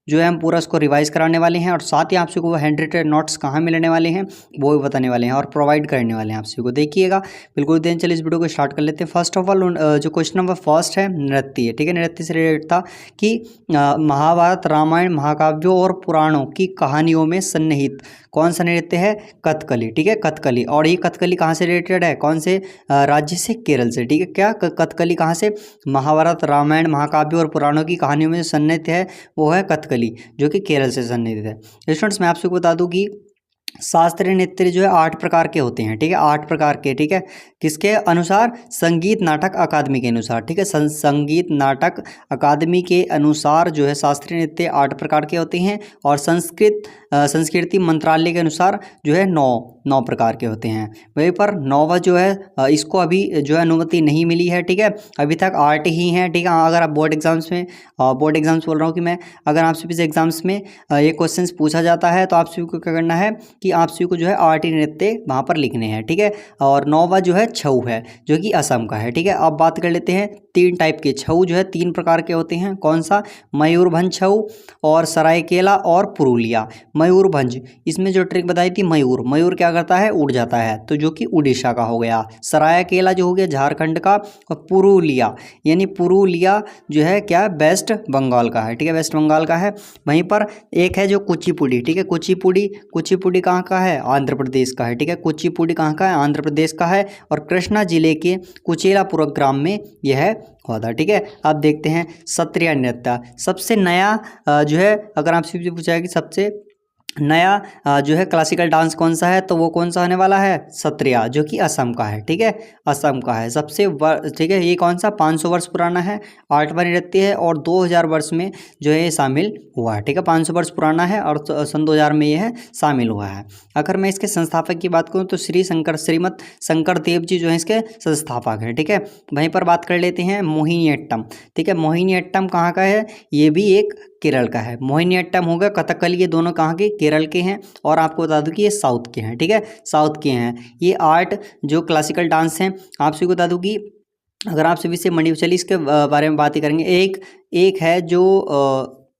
जो है हम पूरा उसको रिवाइज कराने वाले हैं और साथ ही आप सभी को हैंड रिटेन नोट्स कहाँ मिलने वाले हैं वो भी बताने वाले हैं और प्रोवाइड करने वाले हैं आप सभी को। देखिएगा बिल्कुल, देन चलिए इस वीडियो को स्टार्ट कर लेते हैं। फर्स्ट ऑफ ऑल जो क्वेश्चन नंबर फर्स्ट है नृत्य, ठीक है, नृत्य से रिलेटेड था कि महाभारत, रामायण, महाकाव्यों और पुराणों की कहानियों में सन्निहित कौन सा नृत्य है? कथकली, ठीक है, कथकली। और ये कथकली कहाँ से रिलेटेड है? कौन से राज्य से? केरल से, ठीक है। क्या कथकली कहाँ से? महाभारत, रामायण, महाकाव्य और पुराणों की कहानियों में जो सन्निहित है वो है कथकली, जो कि केरल से सन्निहित है। स्टूडेंट्स, मैं आपको बता दूं कि शास्त्रीय नृत्य जो है 8 प्रकार के होते हैं, ठीक है, 8 प्रकार के, ठीक है। किसके अनुसार? संगीत नाटक अकादमी के अनुसार, ठीक है, संगीत नाटक अकादमी के अनुसार जो है शास्त्रीय नृत्य 8 प्रकार के होते हैं और संस्कृति मंत्रालय के अनुसार जो है 9 प्रकार के होते हैं। वहीं पर 9वां जो है इसको अभी जो है अनुमति नहीं मिली है, ठीक है, अभी तक 8 ही हैं, ठीक है। अगर आप बोर्ड एग्जाम्स बोल रहा हूँ कि मैं, अगर आपसे किसी एग्जाम्स में ये क्वेश्चंस पूछा जाता है तो आप सभी को क्या करना है कि आप सभी को जो है 8 ही नृत्य वहाँ पर लिखने हैं, ठीक है। और 9वां जो है छऊ है, जो कि असम का है, ठीक है। अब बात कर लेते हैं 3 टाइप के छऊ जो है 3 प्रकार के होते हैं। कौन सा? मयूरभंज छऊ और सरायकेला और पुरुलिया। मयूरभंज, इसमें जो ट्रिक बताई थी, मयूर क्या करता है? उड़ जाता है, तो जो कि उड़ीसा का हो गया। सरायकेला जो हो गया झारखंड का, और पुरुलिया यानी पुरुलिया जो है क्या? वेस्ट बंगाल का है, ठीक है, वेस्ट बंगाल का है। वहीं पर एक है जो कुचिपुड़ी, ठीक है, कुचिपुड़ी कहाँ का है? आंध्र प्रदेश का है, ठीक है, कुचिपुड़ी कहाँ का है? आंध्र प्रदेश का है। और कृष्णा जिले के कुचेलापुरम ग्राम में यह हुआ था, ठीक है। अब देखते हैं सत्रिया नृत्य। सबसे नया जो है, अगर आपसे पूछा है कि सबसे नया जो है क्लासिकल डांस कौन सा है, तो वो कौन सा होने वाला है? सत्रिया, जो कि असम का है, ठीक है, असम का है। ठीक है, ये कौन सा? 500 वर्ष पुराना है, 8वां नृत्य है और 2000 वर्ष में जो है ये शामिल हुआ है, ठीक है। 500 वर्ष पुराना है और सन 2000 में यह शामिल हुआ है। अगर मैं इसके संस्थापक की बात करूँ तो श्रीमद शंकर देव जी जो है इसके संस्थापक हैं, ठीक है। वहीं पर बात कर लेते हैं मोहिनीअट्टम, ठीक है। मोहिनीअट्टम कहाँ का है? ये भी एक केरल का है। मोहिनीअट्टम हो गया, कथकली, ये दोनों कहाँ के? केरल के हैं। और आपको बता दूं कि ये साउथ के हैं, ठीक है, साउथ के हैं। ये 8 जो क्लासिकल डांस हैं, आप सभी को बता दूं कि अगर आप सभी से चलिए इसके बारे में बात ही करेंगे। एक है जो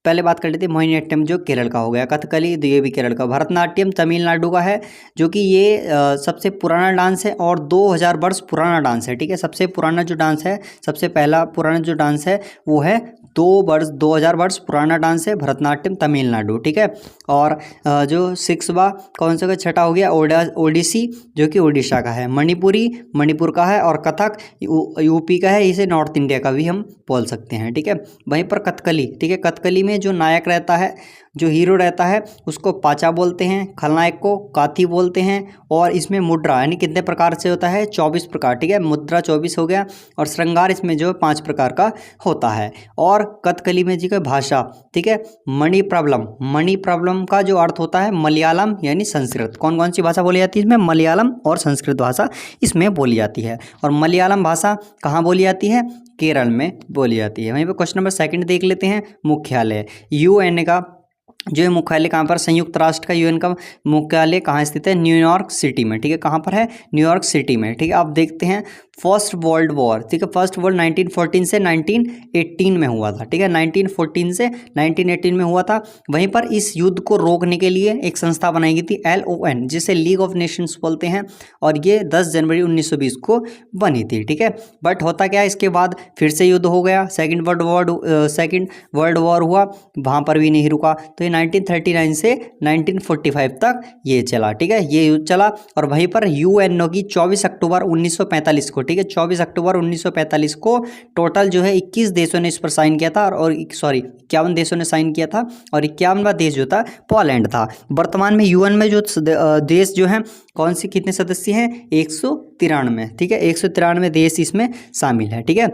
पहले बात कर लेते हैं मोहिनीअट्टम, जो केरल का हो गया। कथकली, तो ये भी केरल का। भरतनाट्यम तमिलनाडु का है, जो कि ये सबसे पुराना डांस है और 2000 वर्ष पुराना डांस है, ठीक है। सबसे पुराना जो डांस है, सबसे पहला पुराना जो डांस है वो है 2000 वर्ष पुराना डांस है भरतनाट्यम तमिलनाडु, ठीक है। और जो 6वां कौन सा का? छठा हो गया ओडिसी, जो कि उड़ीसा का है। मणिपुरी मणिपुर का है और कथक यूपी का है। इसे नॉर्थ इंडिया का भी हम बोल सकते हैं, ठीक है। वहीं पर कथकली, ठीक है, कथकली में जो नायक रहता है, जो हीरो रहता है, उसको पाचा बोलते हैं, खलनायक को काथी बोलते हैं। और इसमें मुद्रा यानी कितने प्रकार से होता है? 24 प्रकार, ठीक है, मुद्रा 24 हो गया। और श्रृंगार इसमें जो 5 प्रकार का होता है। और कथकली में जी का भाषा, ठीक है, मणि प्रॉब्लम का जो अर्थ होता है मलयालम यानी संस्कृत। कौन कौन सी भाषा बोली जाती है इसमें? मलयालम और संस्कृत भाषा इसमें बोली जाती है। और मलयालम भाषा कहाँ बोली जाती है? केरल में बोली जाती है। वहीं पर क्वेश्चन नंबर 2 देख लेते हैं। मुख्यालय, यूएन का जो है मुख्यालय कहाँ पर? संयुक्त राष्ट्र का यूएन का मुख्यालय कहाँ स्थित है? न्यूयॉर्क सिटी में, ठीक है। कहाँ पर है? न्यूयॉर्क सिटी में, ठीक है। आप देखते हैं फर्स्ट वर्ल्ड वॉर, ठीक है, फर्स्ट वर्ल्ड 1914 से 1918 में हुआ था, ठीक है, 1914 से 1918 में हुआ था। वहीं पर इस युद्ध को रोकने के लिए एक संस्था बनाई गई थी, LON, जिसे लीग ऑफ नेशंस बोलते हैं। और ये 10 जनवरी 1920 को बनी थी, ठीक है। बट होता क्या, इसके बाद फिर से युद्ध हो गया, सेकेंड वर्ल्ड वॉर हुआ, वहाँ पर भी नहीं रुका। तो ये 1939 से 1945 तक ये चला, ठीक है, ये युद्ध चला। और वहीं पर UNO की 24 अक्टूबर 1945 को, ठीक है, 24 अक्टूबर 1945 को टोटल जो है 21 देशों ने इस पर साइन किया था, और 51 देशों ने साइन किया था। और 51वां देश जो था पोलैंड था। वर्तमान में UN में जो देश जो हैं कौन से कितने सदस्य हैं? 193, ठीक है, 193 देश इसमें शामिल है, ठीक है।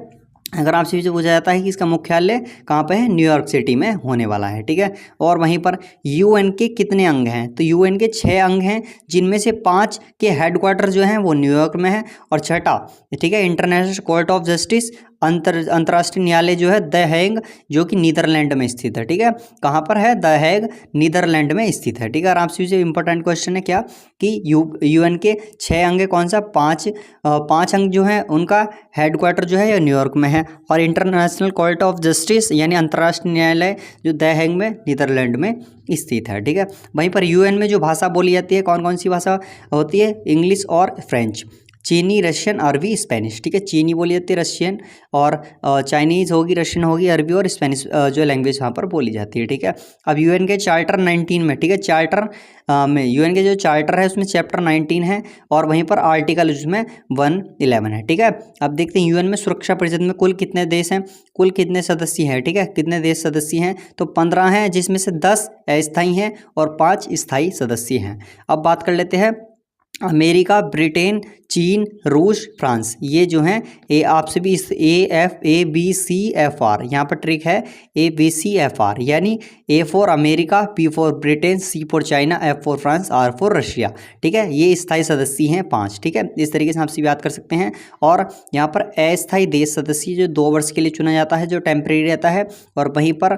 अगर आपसे पूछा जाता है कि इसका मुख्यालय कहाँ पे है? न्यूयॉर्क सिटी में होने वाला है, ठीक है। और वहीं पर UN के कितने अंग हैं? तो UN के 6 अंग हैं, जिनमें से 5 के हेडक्वार्टर जो हैं वो न्यूयॉर्क में है। और छठा, ठीक है, इंटरनेशनल कोर्ट ऑफ जस्टिस अंतर्राष्ट्रीय न्यायालय जो है द हेग, जो कि नीदरलैंड में स्थित है। ठीक है, कहाँ पर है? द हेग नीदरलैंड में स्थित है। ठीक है, और आपसे जो इंपॉर्टेंट क्वेश्चन है क्या कि यूएन के 6 अंग कौन सा? 5 अंग जो है उनका हेडक्वार्टर जो है न्यूयॉर्क में है, और इंटरनेशनल कोर्ट ऑफ जस्टिस यानी अंतर्राष्ट्रीय न्यायालय जो द हेग में नीदरलैंड में स्थित है। ठीक है, वहीं पर यूएन में जो भाषा बोली जाती है कौन कौन सी भाषा होती है? इंग्लिश और फ्रेंच, चीनी, रशियन, अरबी, स्पेनिश। ठीक है, चीनी बोली जाती है, रशियन और चाइनीज़ होगी, रशियन होगी, अरबी और स्पेनिश जो लैंग्वेज वहाँ पर बोली जाती है। ठीक है, अब यूएन के चार्टर 19 में, ठीक है, चार्टर में यूएन के जो चार्टर है उसमें चैप्टर 19 है, और वहीं पर आर्टिकल उसमें 111 है। ठीक है, अब देखते हैं यूएन में सुरक्षा परिषद में कुल कितने देश हैं, कुल कितने सदस्य हैं। ठीक है, कितने देश सदस्य हैं? तो 15 हैं, जिसमें से 10 अस्थायी हैं और 5 स्थायी सदस्य हैं। अब बात कर लेते हैं अमेरिका, ब्रिटेन, चीन, रूस, फ्रांस, ये जो हैं ए आपसे भी इस ABCFR यहाँ पर ट्रिक है, ABCFR यानी A for America, P for Britain, C for China, F for France, R for Russia. ठीक है, ये स्थायी सदस्य हैं 5। ठीक है, इस तरीके से आपसे याद कर सकते हैं। और यहाँ पर अस्थायी देश सदस्य जो 2 वर्ष के लिए चुना जाता है, जो टेम्परेरी रहता है, और वहीं पर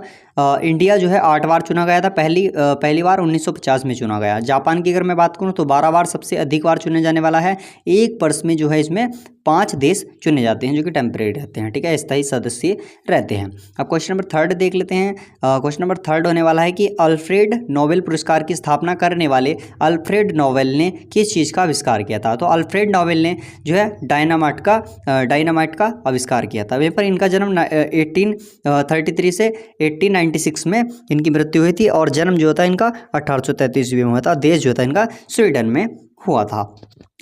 इंडिया जो है 8 बार चुना गया था, पहली बार 1950 में चुना गया। जापान की अगर मैं बात करूँ तो 12 बार सबसे अधिक बार चुने जाने वाला है। एक वर्ष में जो है इसमें 5 देश चुने जाते हैं जो कि टेम्परेरी रहते हैं। ठीक है, स्थायी सदस्य रहते हैं। अब क्वेश्चन नंबर 3 देख लेते हैं। क्वेश्चन नंबर 3 होने वाला है कि अल्फ्रेड नोबेल पुरस्कार की स्थापना करने वाले अल्फ्रेड नोबेल ने किस चीज़ का आविष्कार किया था? तो अल्फ्रेड नोबेल ने जो है डायनामाइट का आविष्कार किया था। वहीं पर इनका जन्म 1833 से 1896 में इनकी मृत्यु हुई थी, और जन्म जो था इनका 1833 में हुआ था। देश जो था इनका स्वीडन में हुआ था।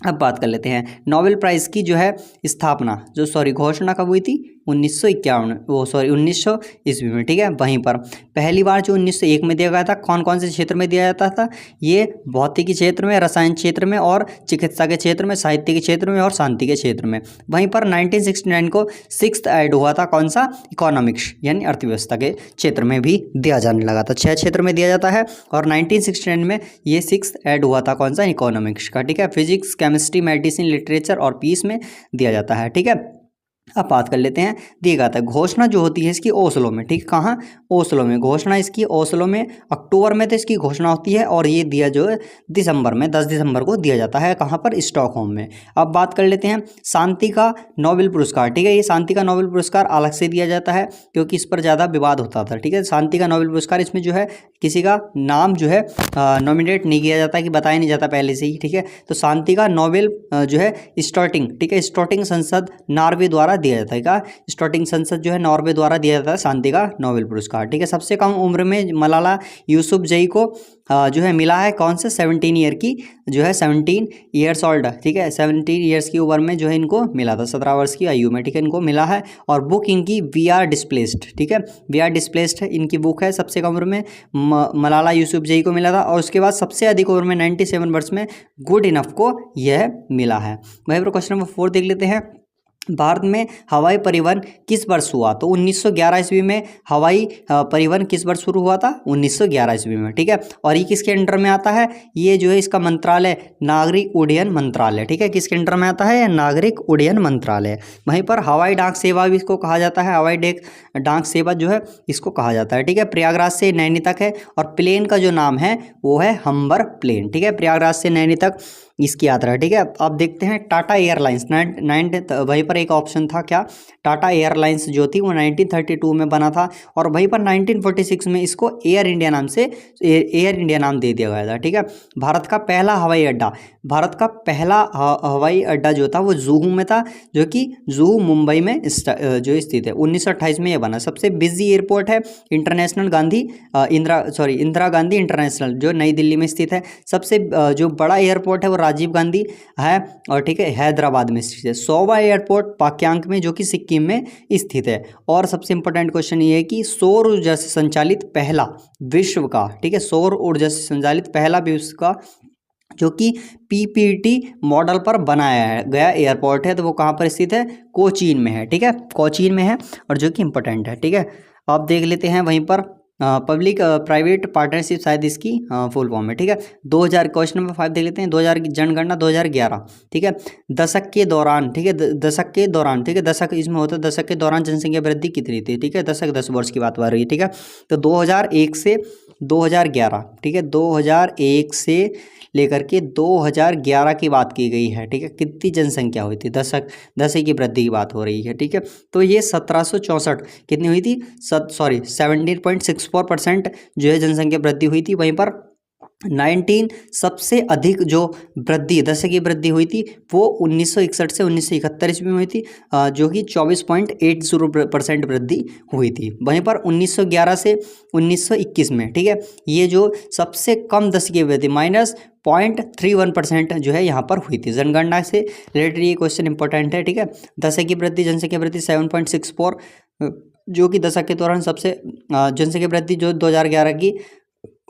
अब बात कर लेते हैं नोबेल प्राइज़ की जो है स्थापना घोषणा कब हुई थी? 1900 ईस्वी में। ठीक है, वहीं पर पहली बार जो 1901 में दिया गया था, कौन कौन से क्षेत्र में दिया जाता था? ये भौतिकी क्षेत्र में, रसायन क्षेत्र में, और चिकित्सा के क्षेत्र में, साहित्य के क्षेत्र में, और शांति के क्षेत्र में। वहीं पर 1969 को 6th ऐड हुआ था, कौन सा? इकोनॉमिक्स यानी अर्थव्यवस्था के क्षेत्र में भी दिया जाने लगा था। 6 क्षेत्र में दिया जाता है, और 1969 में ये 6th ऐड हुआ था, कौन सा? इकोनॉमिक्स का। ठीक है, फिजिक्स, केमिस्ट्री, मेडिसिन, लिटरेचर और पीस में दिया जाता है। ठीक है, अब बात कर लेते हैं, दिया गया था घोषणा जो होती है इसकी ओस्लो में। ठीक, कहाँ? ओस्लो में। घोषणा इसकी ओस्लो में अक्टूबर में तो इसकी घोषणा होती है, और ये दिया जो है दिसंबर में 10 दिसंबर को दिया जाता है। कहाँ पर? स्टॉकहोम में। अब बात कर लेते हैं शांति का नोबेल पुरस्कार। ठीक है, ये शांति का नोबेल पुरस्कार अलग से दिया जाता है क्योंकि इस पर ज़्यादा विवाद होता था। ठीक है, शांति का नोबेल पुरस्कार, इसमें जो है किसी का नाम जो है नॉमिनेट नहीं किया जाता, कि बताया नहीं जाता पहले से ही। ठीक है, तो शांति का नोबेल जो है स्टार्टिंग, ठीक है, स्टार्टिंग संसद नॉर्वे द्वारा दिया जाता है। का स्टार्टिंग संसद जो है नॉर्वे द्वारा दिया जाता है शांति का नोबेल पुरस्कार। ठीक है, सबसे कम उम्र में मलाला यूसुफजई को जो है मिला है, कौन से? 17 ईयर की जो है 17 ईयर्स ओल्ड। ठीक है, 17 ईयर्स की उम्र में जो है इनको मिला था, 17 वर्ष की आयु में। ठीक है, इनको मिला है। और बुक इनकी वी आर डिस्प्लेस्ड। ठीक है, वी आर डिस्प्लेस्ड इनकी बुक है। सबसे कम उम्र में मलाला यूसुफजई को मिला था, और उसके बाद सबसे अधिक उम्र में 97 वर्ष में गुड इनफ को यह मिला है। वहीं पर क्वेश्चन नंबर 4 देख लेते हैं। भारत में हवाई परिवहन किस वर्ष हुआ? तो 1911 ईस्वी में हवाई परिवहन किस वर्ष शुरू हुआ था? 1911 ईस्वी में। ठीक है, और ये किसके अंडर में आता है? ये जो है इसका मंत्रालय नागरिक उड्डयन मंत्रालय। ठीक है, किसके अंडर में आता है? नागरिक उड्डयन मंत्रालय। वहीं पर हवाई डाक सेवा भी इसको कहा जाता है, हवाई डाक सेवा जो है इसको कहा जाता है। ठीक है, प्रयागराज से नैनी तक है, और प्लेन का जो नाम है वो है हम्बर प्लेन। ठीक है, प्रयागराज से नैनी तक इसकी यात्रा है। ठीक है, अब देखते हैं टाटा एयरलाइंस। वहीं पर एक ऑप्शन था क्या? टाटा एयरलाइंस जो थी वो 1932 में बना था, और वहीं पर 1946 में इसको एयर इंडिया नाम से एयर इंडिया नाम दे दिया गया था। ठीक है, भारत का पहला हवाई अड्डा जो था वो जुहू में था, जो कि जुहू मुंबई में जो स्थित है। 1928 में यह बना। सबसे बिजी एयरपोर्ट है इंदिरा गांधी इंटरनेशनल, जो नई दिल्ली में स्थित है। सबसे जो बड़ा एयरपोर्ट है वो राजीव गांधी है, और ठीक है हैदराबाद में स्थित है। 100वां एयरपोर्ट पाक्यांग में, जो कि सिक्किम में स्थित है। और सबसे इंपॉर्टेंट क्वेश्चन ये है कि सौर ऊर्जा से संचालित पहला विश्व का, ठीक है, सौर ऊर्जा से संचालित पहला विश्व का जो कि पीपीटी मॉडल पर बनाया गया एयरपोर्ट है, तो वो कहाँ पर स्थित है? कोचीन में है। ठीक है, कोचीन में है, और जो कि इम्पोर्टेंट है। ठीक है, आप देख लेते हैं वहीं पर पब्लिक प्राइवेट पार्टनरशिप शायद इसकी फुल फॉर्म है, ठीक है। 2000 क्वेश्चन नंबर 5 देख लेते हैं। 2000 की जनगणना 2011, ठीक है। दशक के दौरान, ठीक है, दशक के दौरान, ठीक है, दशक इसमें होता है दशक के दौरान जनसंख्या वृद्धि कितनी थी, ठीक है। दशक 10 वर्ष की बात हो रही है, ठीक है। तो 2001 से 2011, ठीक है, 2001 से लेकर के 2011 की बात की गई है, ठीक है। कितनी जनसंख्या हुई थी, दशक की वृद्धि की बात हो रही है, ठीक है। तो ये 1764 कितनी हुई थी, 17.64% जो है जनसंख्या वृद्धि हुई थी। वहीं पर 19 सबसे अधिक जो वृद्धि दशक की वृद्धि हुई थी वो 1961 से 1971 ईस्वी में हुई थी, जो कि 24.80% वृद्धि हुई थी। वहीं पर 1911 से 1921 में, ठीक है, ये जो सबसे कम दशकीय वृद्धि -0.31% जो है यहाँ पर हुई थी। जनगणना से रिलेटेड ये क्वेश्चन इंपॉर्टेंट है, ठीक है। दशक की वृद्धि, जनसंख्या वृद्धि 7.64, जो कि दशक के दौरान सबसे जनसंख्या वृद्धि जो 2011 की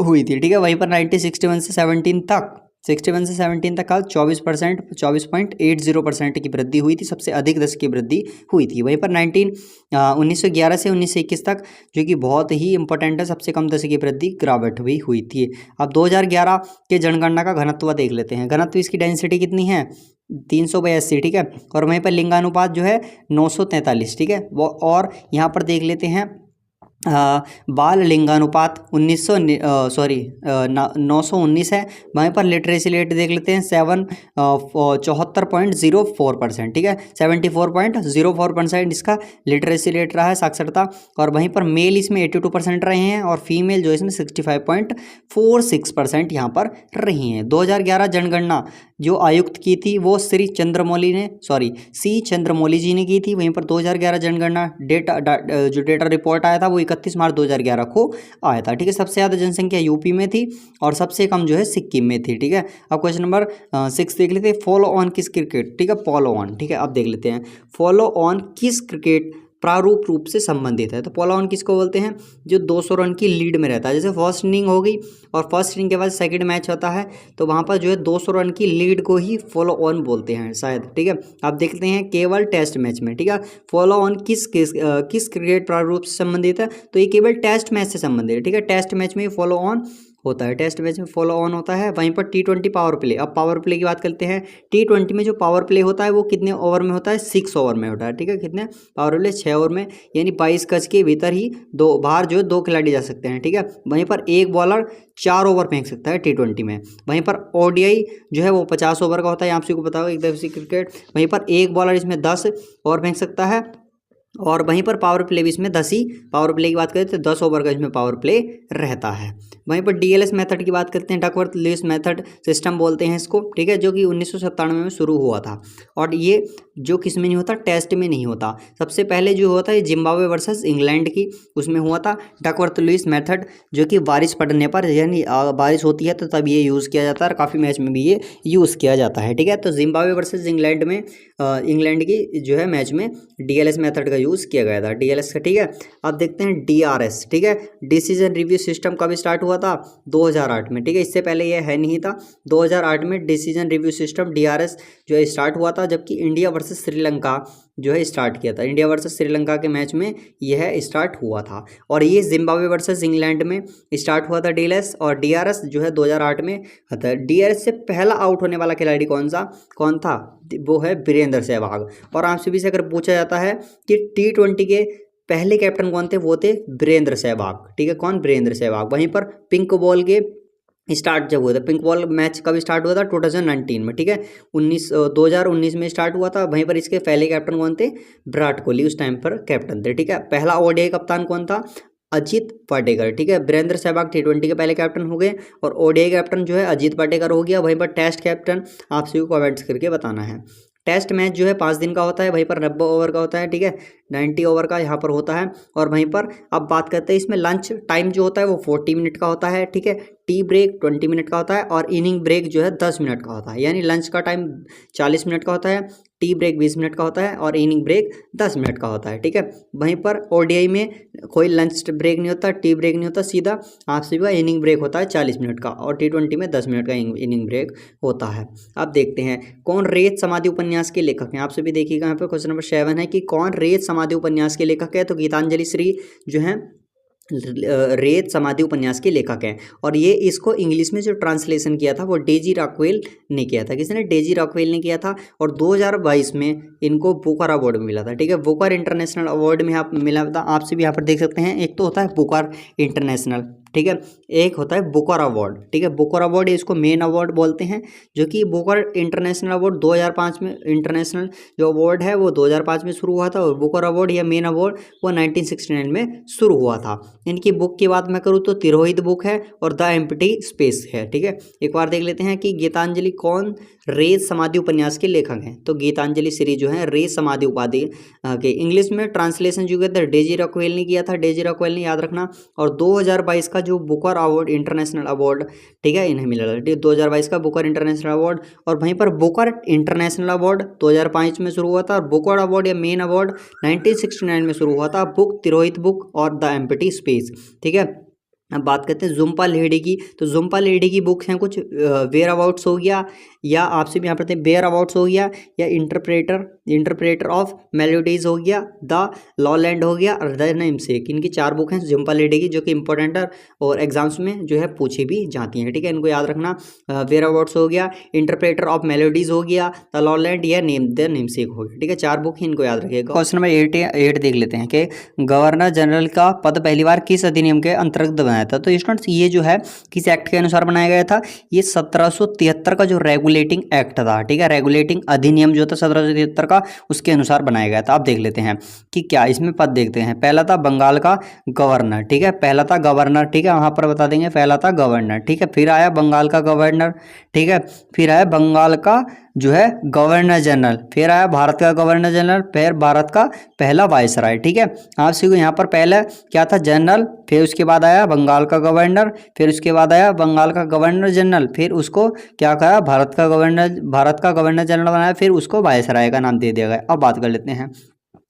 हुई थी, ठीक है। वहीं पर 1961 से 17 तक 61 से 17 तक का 24.80% की वृद्धि हुई थी, सबसे अधिक दशक की वृद्धि हुई थी। वहीं पर 1911 से 1921 तक, जो कि बहुत ही इंपॉर्टेंट है, सबसे कम दशक की वृद्धि गिरावट हुई थी। अब 2011 के जनगणना का घनत्व देख लेते हैं। घनत्व इसकी डेंसिटी कितनी है, 382, ठीक है। और वहीं पर लिंगानुपात जो है 943, ठीक है। वो और यहाँ पर देख लेते हैं बाल लिंगानुपात 919 है। वहीं पर लिटरेसी रेट देख लेते हैं 74.04%, ठीक है। 74.04% इसका लिटरेसी रेट रहा है, साक्षरता। और वहीं पर मेल इसमें 82% रहे हैं और फीमेल जो इसमें 65.46% यहाँ पर रही हैं। 2011 जनगणना जो आयुक्त की थी वो सी चंद्रमौली जी ने की थी। वहीं पर 2011 जनगणना जो डेटा रिपोर्ट आया था वो 31 मार्च 2011 को आया था, ठीक है। सबसे ज़्यादा जनसंख्या यूपी में थी और सबसे कम जो है सिक्किम में थी, ठीक है। अब क्वेश्चन नंबर 6 देख लेते हैं। फॉलो ऑन किस क्रिकेट, ठीक है, फॉलो ऑन, ठीक है। अब देख लेते हैं फॉलो ऑन किस क्रिकेट प्रारूप रूप से संबंधित है। तो फॉलो ऑन किसको बोलते हैं, जो 200 रन की लीड में रहता है। जैसे फर्स्ट इनिंग हो गई और फर्स्ट इनिंग के बाद सेकंड मैच होता है तो वहाँ पर जो है 200 रन की लीड को ही फॉलो ऑन बोलते हैं शायद, ठीक है। अब देखते हैं केवल टेस्ट मैच में, ठीक है, फॉलो ऑन किस क्रिकेट प्रारूप से संबंधित है। तो ये केवल टेस्ट मैच से संबंधित है, ठीक है। टेस्ट मैच में फॉलो ऑन होता है, टेस्ट मैच में फॉलो ऑन होता है। वहीं पर T20 पावर प्ले, अब पावर प्ले की बात करते हैं। T20 में जो पावर प्ले होता है वो कितने ओवर में होता है, 6 ओवर में होता है, ठीक है। कितने पावर प्ले, 6 ओवर में, यानी 22 गज के भीतर ही बाहर जो है 2 खिलाड़ी जा सकते हैं, ठीक है। वहीं पर एक बॉलर 4 ओवर फेंक सकता है T20 में। वहीं पर ODI जो है वो 50 ओवर का होता है, आप सबको पता होगा, एक दिवसीय क्रिकेट। वहीं पर एक बॉलर इसमें 10 ओवर फेंक सकता है और वहीं पर पावर प्ले भी इसमें 10 ही, पावर प्ले की बात करें तो 10 ओवर का इसमें पावर प्ले रहता है। वहीं पर DLS मेथड की बात करते हैं, डकवर्थ लुईस मेथड सिस्टम बोलते हैं इसको, ठीक है, जो कि 1997 में शुरू हुआ था। और ये जो किस में नहीं होता, टेस्ट में नहीं होता। सबसे पहले जो होता है जिम्बाब्वे वर्सेस इंग्लैंड की, उसमें हुआ था डकवर्थ लुईस मेथड, जो कि बारिश पड़ने पर, यानी बारिश होती है तो तब ये यूज़ किया जाता है और काफ़ी मैच में भी ये यूज़ किया जाता है, ठीक है। तो जिम्बाब्वे वर्सेस इंग्लैंड में इंग्लैंड की जो है मैच में DLS मेथड का यूज़ किया गया था, DLS का, ठीक है। अब देखते हैं DRS, ठीक है, डिसीजन रिव्यू सिस्टम कब स्टार्ट हुआ था, 2008 में, ठीक है। इससे पहले यह है नहीं था। 2008 में डिसीजन रिव्यू सिस्टम DRS जो है स्टार्ट हुआ था, जबकि इंडिया वर्सेस श्रीलंका जो है स्टार्ट किया था। इंडिया वर्सेस श्रीलंका के मैच में यह स्टार्ट हुआ था और ये जिम्बाब्वे वर्सेस इंग्लैंड में स्टार्ट हुआ था DLS, और DRS जो है 2008 में था। DRS से पहला आउट होने वाला खिलाड़ी कौन था, वो है वीरेंद्र सहवाग। और आपसे भी से अगर पूछा जाता है कि T20 के पहले कैप्टन कौन थे, वो थे वीरेंद्र सहवाग, ठीक है। कौन, वीरेंद्र सहवाग। वहीं पर पिंक बॉल के स्टार्ट जब हुआ था, पिंक बॉल मैच कब स्टार्ट हुआ था, 2019 में, ठीक है, 2019 में स्टार्ट हुआ था। वहीं पर इसके पहले कैप्टन कौन थे, विराट कोहली उस टाइम पर कैप्टन थे, ठीक है। पहला ODI कप्तान कौन था, अजीत पाटेकर, ठीक है। वीरेंद्र सहवाग T20 के पहले कैप्टन हो गए और ODI कैप्टन जो है अजीत पाटेकर हो गया। वहीं पर टेस्ट कैप्टन आप सभी को कमेंट्स करके बताना है। टेस्ट मैच जो है 5 दिन का होता है, वहीं पर 90 ओवर का होता है, ठीक है, 90 ओवर का यहाँ पर होता है। और वहीं पर अब बात करते हैं इसमें लंच टाइम जो होता है वो 40 मिनट का होता है, ठीक है। टी ब्रेक 20 मिनट का होता है और इनिंग ब्रेक जो है 10 मिनट का होता है, यानी लंच का टाइम 40 मिनट का होता है, टी ब्रेक 20 मिनट का होता है और इनिंग ब्रेक 10 मिनट का होता है, ठीक है। वहीं पर ODI में कोई लंच ब्रेक नहीं होता, टी ब्रेक नहीं होता, सीधा आप सभी का इनिंग ब्रेक होता है 40 मिनट का, और T20 में 10 मिनट का इनिंग ब्रेक होता है। अब देखते हैं कौन रेत समाधि उपन्यास के लेखक हैं। आप सभी देखिएगा यहाँ पे क्वेश्चन नंबर 7 है कि कौन रेत समाधि उपन्यास के लेखक है। तो गीतांजलि श्री जो है रेत समाधि उपन्यास के लेखक हैं। और ये इसको इंग्लिश में जो ट्रांसलेशन किया था वो डेजी रॉकवेल ने किया था। किसने? डेजी रॉकवेल ने किया था। और 2022 में इनको बुकर अवार्ड मिला था। ठीक है, बुकर इंटरनेशनल अवार्ड में आप मिला था। आपसे भी यहाँ पर देख सकते हैं, एक तो होता है बुकर इंटरनेशनल, ठीक है, एक होता है बुकर अवार्ड। ठीक है, बुकर अवार्ड इसको मेन अवार्ड बोलते हैं, जो कि बुकर इंटरनेशनल अवार्ड 2005 में, इंटरनेशनल जो अवार्ड है वो 2005 में शुरू हुआ था। और बुकर अवार्ड या मेन अवार्ड वो 1969 में शुरू हुआ था। इनकी बुक की बात मैं करूँ तो तिरोहित बुक है और द एम्प्टी स्पेस है। ठीक है, एक बार देख लेते हैं कि गीतांजलि कौन रेत समाधि उपन्यास के लेखक हैं। तो गीतांजलि सीरीज जो है रेत समाधि उपाधि के इंग्लिश में ट्रांसलेशन जो किया था डेजी रॉकवेल ने किया था। डेजी रॉकवेल ने, याद रखना। और 2022 का जो बुकर अवार्ड इंटरनेशनल अवार्ड, ठीक है, इन्हें मिला था। 2022 का बुकर इंटरनेशनल अवार्ड। और वहीं पर बुकर इंटरनेशनल अवार्ड 2005 में शुरू हुआ था। और बुकर अवार्ड या मेन अवार्ड 1969 में शुरू हुआ था। बुक तिरोहित बुक और द एम्प्टी स्पेस। ठीक है, अब बात करते हैं जुम्पा लेडी की। तो जुम्पा लेडी की बुक्स हैं कुछ, वेयर अबाउट्स हो गया, या आपसे भी यहाँ पढ़ते हैं वेयर अबाउट्स हो गया, या इंटरप्रेटर ऑफ मेलोडीज हो गया, द लॉलैंड हो गया, और द नेमसेक। इनकी 4 बुक हैं जुम्पा लेडी की, जो कि इंपॉर्टेंट है और एग्जाम्स में जो है पूछी भी जाती हैं। ठीक है, इनको याद रखना। वेयर अबाउट्स हो गया, इंटरप्रेटर ऑफ मेलोडीज हो गया, द लॉलैंड या द नेमसेक हो गया। ठीक है, 4 बुक इनको याद रखिएगा। क्वेश्चन नंबर 8 देख लेते हैं कि गवर्नर जनरल का पद पहली बार किस अधिनियम के अंतर्गत बनाया था। तो स्टूडेंट्स ये जो है किस एक्ट के अनुसार बनाया गया था? ये 1773 का जो रेगुलेटिंग एक्ट था, ठीक है, रेगुलेटिंग अधिनियम जो था 1773 का, उसके अनुसार बनाया गया था। अब देख लेते हैं कि क्या इसमें पद देखते हैं। पहला था बंगाल का गवर्नर, ठीक है, पहला था गवर्नर, ठीक है, वहां पर बता देंगे पहला था गवर्नर, ठीक है, फिर आया बंगाल का गवर्नर, ठीक है, फिर आया बंगाल का जो है गवर्नर जनरल, फिर आया भारत का गवर्नर जनरल, फिर भारत का पहला वायसराय। ठीक है, आप सभी को यहाँ पर पहले क्या था? जनरल, फिर उसके बाद आया बंगाल का गवर्नर, फिर उसके बाद आया बंगाल का गवर्नर जनरल, फिर उसको क्या कहा? भारत का गवर्नर जनरल बनाया, फिर उसको वायसराय का नाम दे दिया गया। अब बात कर लेते हैं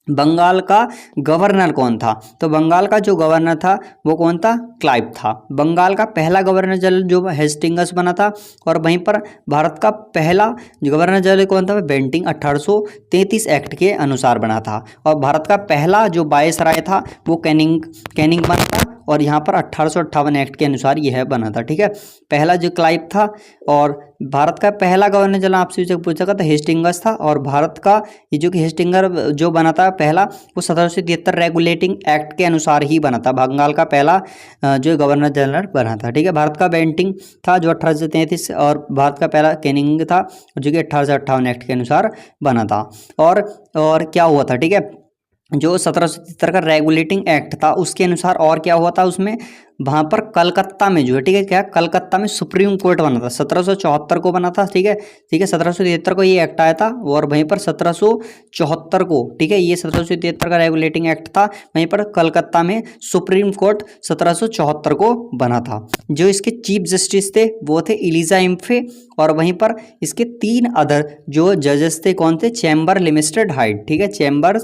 बंगाल का गवर्नर कौन था। तो बंगाल का जो गवर्नर था वो कौन था? क्लाइव था। बंगाल का पहला गवर्नर जनरल जो हेस्टिंग्स बना था। और वहीं पर भारत का पहला गवर्नर जनरल कौन था? बेंटिंग 1833 एक्ट के अनुसार बना था। और भारत का पहला जो वायसराय था वो कैनिंग बना था। और यहाँ पर 1858 एक्ट के अनुसार यह बना था। ठीक है, पहला जो क्लाइव था। और भारत का पहला गवर्नर जनरल आपसे पूछा था हेस्टिंग्स था। और भारत का ये जो कि हेस्टिंगर जो बना था पहला, वो 1773 रेगुलेटिंग एक्ट के अनुसार ही बना था। बंगाल का पहला जो गवर्नर जनरल बना था। ठीक है, भारत का बेंटिंग था जो 1833, और भारत का पहला कैनिंग था जो कि 1858 एक्ट के अनुसार बना था। और क्या हुआ था? ठीक है, जो 1773 का रेगुलेटिंग एक्ट था उसके अनुसार और क्या हुआ था उसमें, वहाँ पर कलकत्ता में जो है, ठीक है, क्या कलकत्ता में सुप्रीम कोर्ट बना था। 1774 को बना था। ठीक है, 1773 को ये एक्ट आया था। और वहीं पर 1774 को, ठीक है, ये 1773 का रेगुलेटिंग एक्ट था। वहीं पर कलकत्ता में सुप्रीम कोर्ट 1774 को बना था। जो इसके चीफ जस्टिस थे वो थे एलिजा इम्फे। और वहीं पर इसके 3 अदर जो जजेस थे कौन थे? चैम्बर, लिमिस्टर, हाइट। ठीक है, चैम्बर